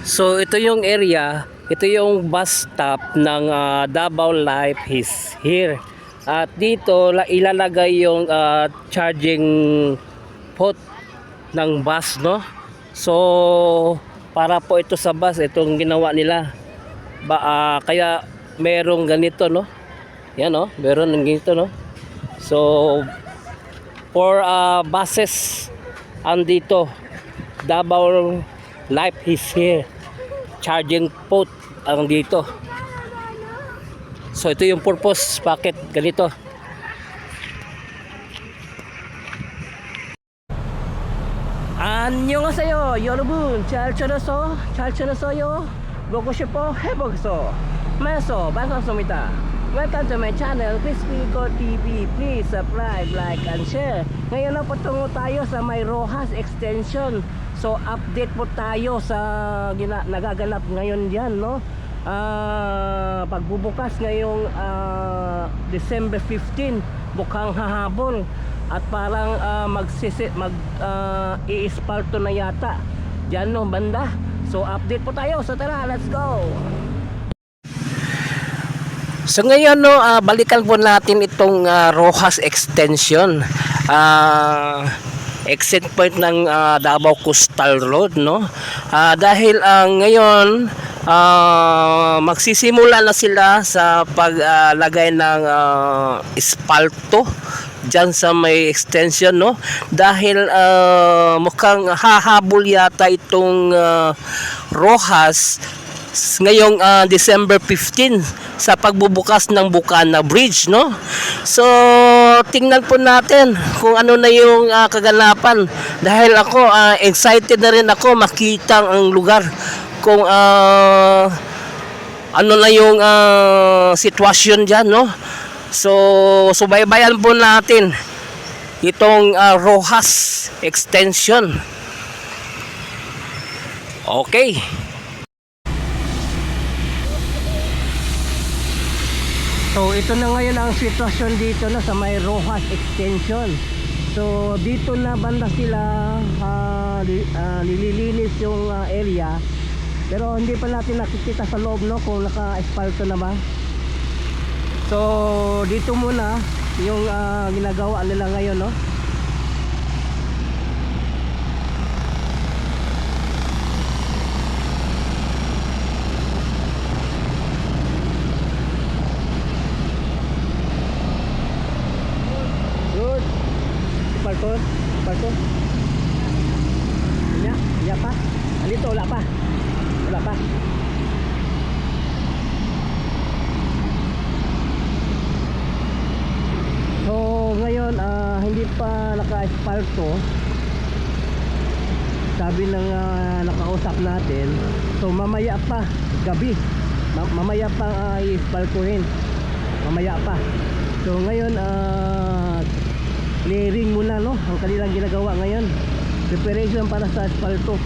So ito yung area, ito yung bus stop ng Davao Life is here. At dito ilalagay yung charging port ng bus, no? So para po ito sa bus, itong ginawa nila. Kaya merong ganito, no? Yan, no? Meron ng ganito, no? So for buses andito, Davao Life is here. Charging port ang dito. So ito yung purpose, bakit ganito. 안녕하세요 여러분, 잘 지냈어요? 보고 싶어 해보겠어. 매서 반갑습니다. Welcome to my channel, Crispy TV. Please subscribe, like, and share. Ngayon na patungo tayo sa may Rojas Extension. So update po tayo sa nagaganap ngayon diyan, no? Pagbubukas ngayong December 15, mukhang hahabol at parang i-espalto na yata diyan, no, banda. So update po tayo. So tara, let's go. So ngayon, no, balikan po natin itong Rojas Extension. Exit point ng Davao Coastal Road, no? Dahil ngayon magsisimula na sila sa paglagay ng espalto diyan sa may extension, no? Dahil mukhang hahabol yata itong Rojas ngayong December 15 sa pagbubukas ng Bukana Bridge, no? So tingnan po natin kung ano na yung kaganapan, dahil ako excited na rin ako makita ang lugar, kung ano na yung sitwasyon diyan, no? So subaybayan po natin itong Rojas Extension. Okay. So ito na ngayon ang sitwasyon dito na sa may Rojas Extension. So dito na banda sila nililinis yung area, pero hindi pa natin nakikita sa loob, no, kung naka-espalto na ba. So dito muna yung ginagawa nila ngayon, no. Parto. Iya pa. Dito wala pa. So ngayon hindi pa naka-espalto. Sabi ng nakausap natin. So mamaya pa, gabi. Mamaya pa i-espaltuhin. Mamaya pa. So ngayon clearing muna, no, ang kanilang ginagawa ngayon, preparation para sa asfalto.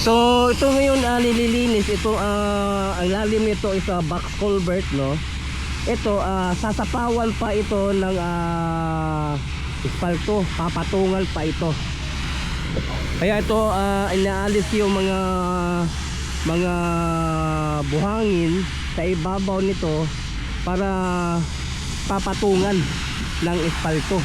So ito ngayon nililinis ito, ang lalim nito is box culvert, no. Ito sasapawan pa ito ng espalto, papatungal pa ito. Kaya ito inaalis yung mga buhangin sa ibabaw nito para papatungan ng espalto.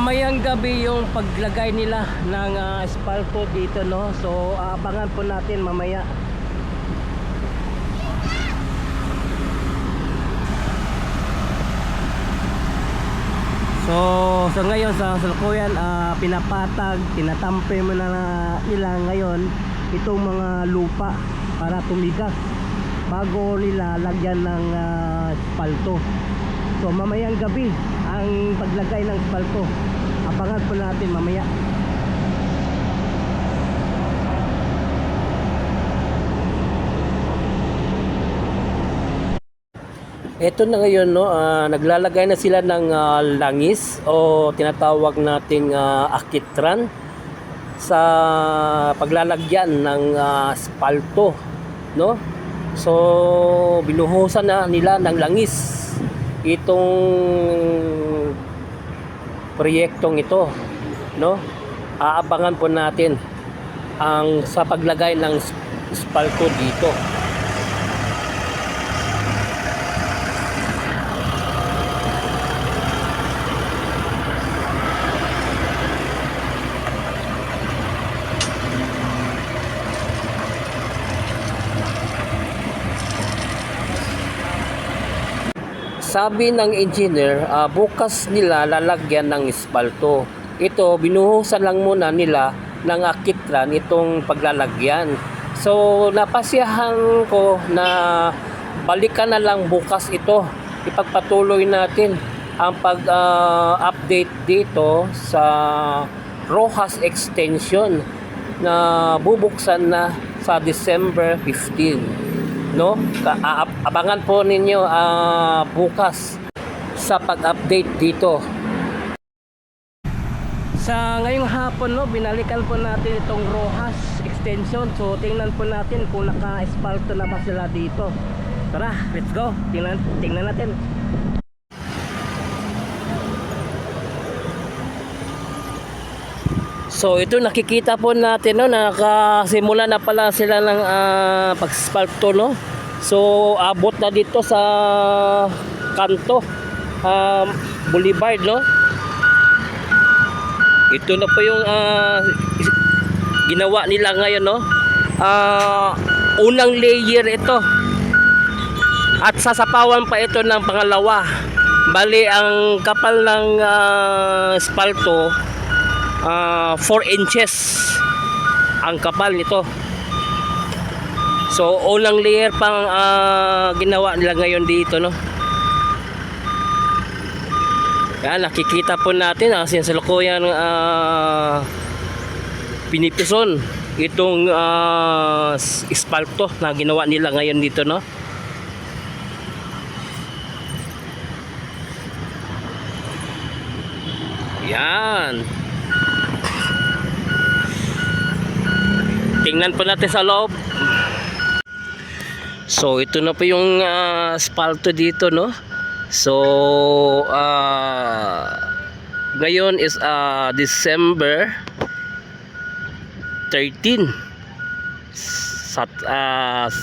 mamayang gabi yung paglagay nila ng espalto dito, no? So abangan po natin mamaya. So ngayon sa salukuyan, pinapatag, tinatampe mo na nila ngayon itong mga lupa para tumigas bago nila lagyan ng espalto. So mamayang gabi ang paglagay ng espalto. Abangan po natin mamaya. Ito na ngayon, no, naglalagay na sila ng langis o tinatawag nating akitran sa paglalagyan ng espalto, no? So binuhusan na nila ng langis itong proyektong ito, no? Aabangan po natin ang sa paglagay ng espalto dito. Sabi ng engineer, bukas nila lalagyan ng espalto. Ito, binuhusan lang muna nila ng akitran itong paglalagyan. So, napasyahan ko na balikan na lang bukas ito. Ipagpatuloy natin ang pag-update dito sa Rojas Extension na bubuksan na sa December 15. No? Abangan po ninyo bukas sa pag-update dito. Sa ngayong hapon, no, binalikan po natin itong Rojas Extension. So tingnan po natin kung naka-espalto na ba sila dito. Tara, let's go. Tingnan natin. So ito nakikita po natin, no, nakasimula na pala sila ng pag-espalto, no. So abot na dito sa kanto Boulevard, no. Ito na po yung ginawa nila ngayon, no. Unang layer ito at sasapawan pa ito ng pangalawa. Bali ang kapal ng espalto 4 inches ang kapal nito. So unang layer pang ginawa nila ngayon dito, no. Yan, nakikita po natin ang sinasalukuyan pinipison itong espalto na ginawa nila ngayon dito, no. Yan. Tingnan po natin sa loob. So ito na po yung espalto dito, no. So ngayon is December 13,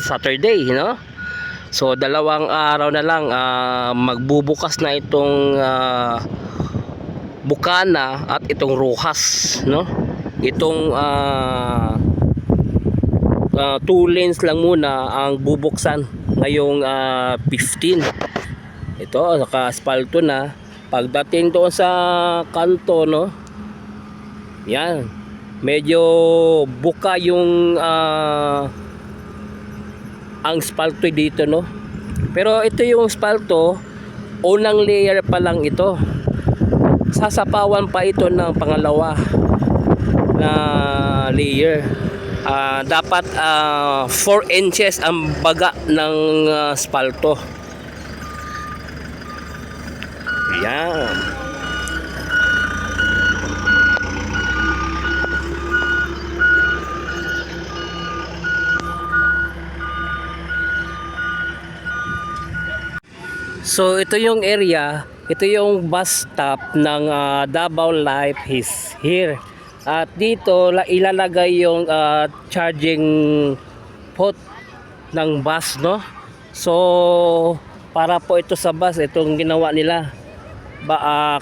Saturday, no. So dalawang araw na lang magbubukas na itong Bukana at itong Rojas, no. Itong 2 lanes lang muna ang bubuksan ngayong 15. Ito, naka-espalto na. Pagdating doon sa kanto, no, yan, medyo buka yung ang espalto dito, no. Pero ito yung espalto, unang layer pa lang ito. Sasapawan pa ito ng pangalawa na layer. Dapat 4 inches ang baga ng espalto. Yan. So ito yung area, ito yung bus stop ng Davao Life is here. At dito ilalagay yung charging port ng bus, no. So para po ito sa bus, itong ginawa nila.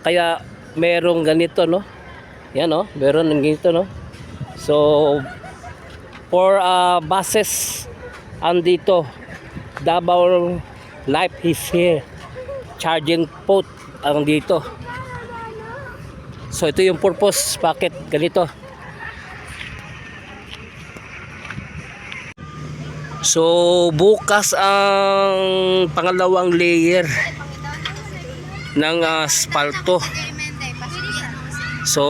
Kaya merong ganito, no? Yan, no? Meron ng ganito, no? So, for buses andito, Davao Life is here. Charging port ang dito. So, ito yung purpose. Bakit ganito? So, bukas ang pangalawang layer ng asfalto. So,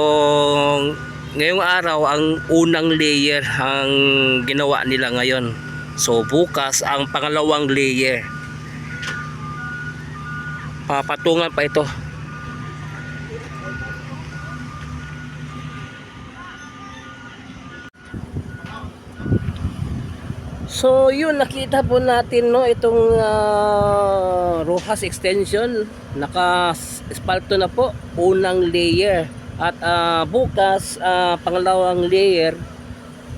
ngayong araw ang unang layer ang ginawa nila ngayon. So, bukas ang pangalawang layer. Papatungan pa ito. So yun, nakita po natin, no, itong Rojas extension, naka-espalto na po, unang layer. At bukas pangalawang layer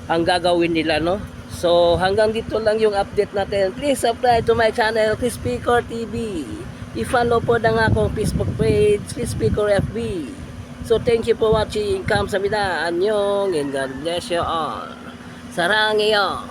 ang gagawin nila, no. So hanggang dito lang yung update natin. Please subscribe to my channel, Chris Picor TV. I-follow po na nga akong Facebook page, Chris Picor FB. So thank you for watching. Kamsahamnida, anyong, and God bless you all. Sarang iyo.